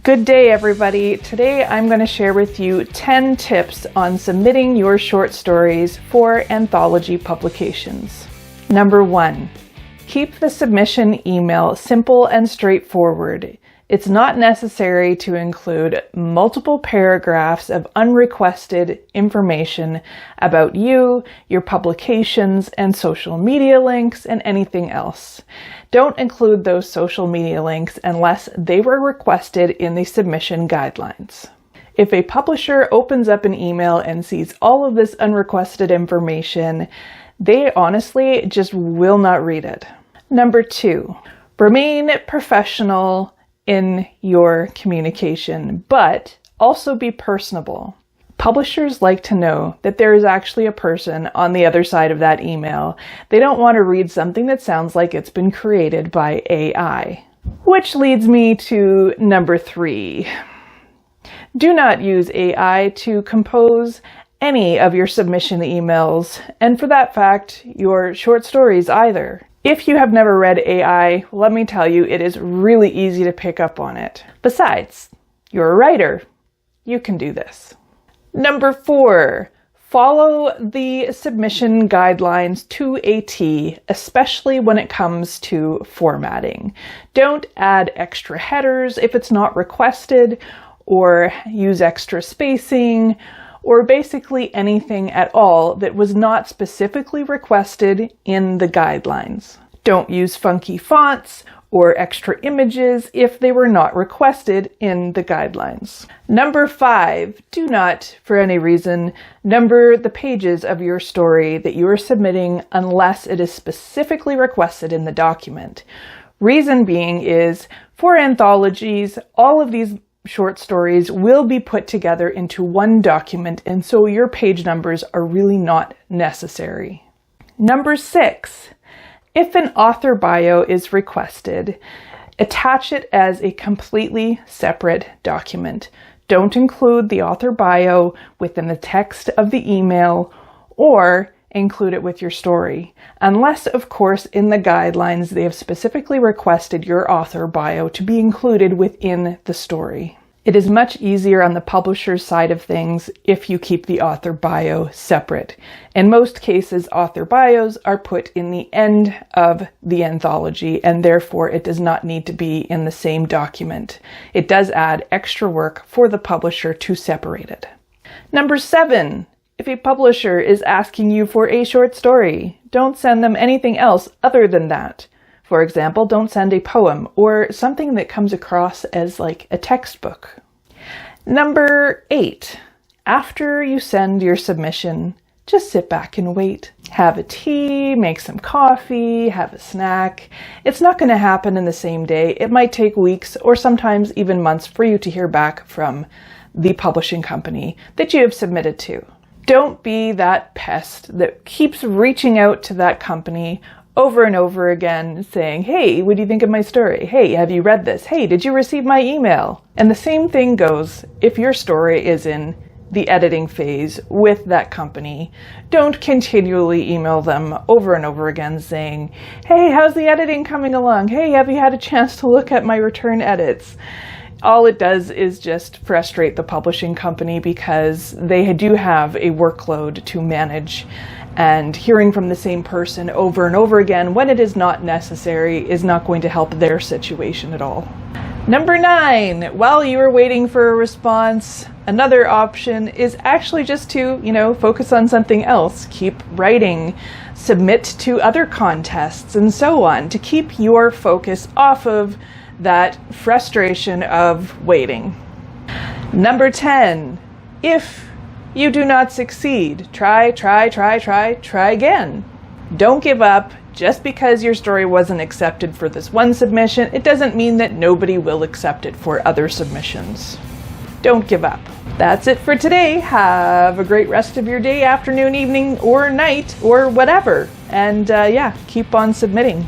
Good day, everybody. Today I'm going to share with you 10 tips on submitting your short stories for anthology publications. Number 1, keep the submission email simple and straightforward. It's not necessary to include multiple paragraphs of unrequested information about you, your publications, and social media links, and anything else. Don't include those social media links unless they were requested in the submission guidelines. If a publisher opens up an email and sees all of this unrequested information, they honestly just will not read it. Number 2, remain professional in your communication, but also be personable. Publishers like to know that there is actually a person on the other side of that email. They don't want to read something that sounds like it's been created by AI. Which leads me to number 3. Do not use AI to compose any of your submission emails, and for that fact, your short stories either. If you have never read AI, let me tell you, it is really easy to pick up on it. Besides, you're a writer. You can do this. Number 4, follow the submission guidelines to a T, especially when it comes to formatting. Don't add extra headers if it's not requested, or use extra spacing, or basically anything at all that was not specifically requested in the guidelines. Don't use funky fonts or extra images if they were not requested in the guidelines. Number 5, do not, for any reason, number the pages of your story that you are submitting unless it is specifically requested in the document. Reason being is, for anthologies, all of these short stories will be put together into one document, and so your page numbers are really not necessary. Number 6, if an author bio is requested, attach it as a completely separate document. Don't include the author bio within the text of the email or include it with your story, unless, of course, in the guidelines they have specifically requested your author bio to be included within the story. It is much easier on the publisher's side of things if you keep the author bio separate. In most cases, author bios are put in the end of the anthology, and therefore it does not need to be in the same document. It does add extra work for the publisher to separate it. Number 7, if a publisher is asking you for a short story, don't send them anything else other than that. For example, don't send a poem or something that comes across as like a textbook. Number 8, after you send your submission, just sit back and wait. Have a tea, make some coffee, have a snack. It's not going to happen in the same day. It might take weeks or sometimes even months for you to hear back from the publishing company that you have submitted to. Don't be that pest that keeps reaching out to that company over and over again saying, hey, what do you think of my story? Hey, have you read this? Hey, did you receive my email? And the same thing goes if your story is in the editing phase with that company. Don't continually email them over and over again saying, hey, how's the editing coming along? Hey, have you had a chance to look at my return edits? All it does is just frustrate the publishing company because they do have a workload to manage, and hearing from the same person over and over again when it is not necessary is not going to help their situation at all. Number 9, while you are waiting for a response, another option is actually just to, focus on something else. Keep writing, submit to other contests, and so on to keep your focus off of that frustration of waiting. Number 10, if you do not succeed, try again. Don't give up. Just because your story wasn't accepted for this one submission, it doesn't mean that nobody will accept it for other submissions. Don't give up. That's it for today. Have a great rest of your day, afternoon, evening, or night, or whatever. And keep on submitting.